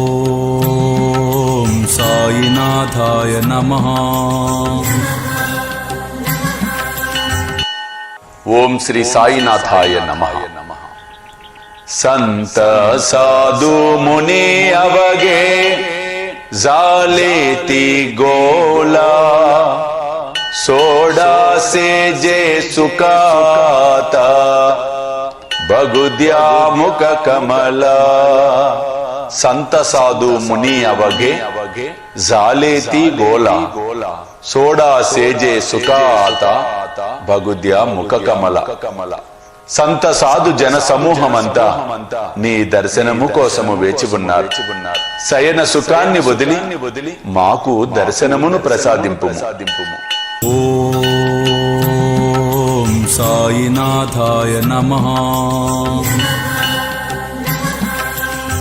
ఓం సాయినాథాయ నమః. ఓం శ్రీ సాయినాథాయ నమః. సంత సాధు ముని అవగే జాలేతి గోలా సోడా సే జే సుకాత బగుద్యా ముఖ కమల. సంత సాధు ముని అవగే జాలేతి గోలా సోడా సేజే సుఖాత భగుద్యా ముఖ కమల. సంత సాధు జన సమూహమంతా నీ దర్శనము కోసము వేచి ఉన్నారు. శయన సుఖాన్ని వదిలి మాకు దర్శనమును ప్రసాదింపు. ఓం సాయినాథాయ నమః.